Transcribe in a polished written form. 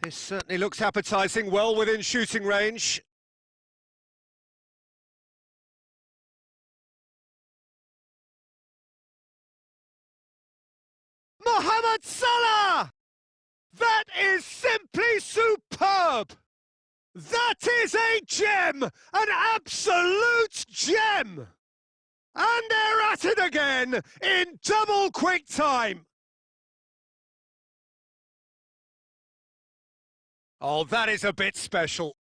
This certainly looks appetising, well within shooting range. Mohammed Salah! That is simply superb! That is a gem! An absolute gem! And they're at it again in double quick time. Oh, that is a bit special.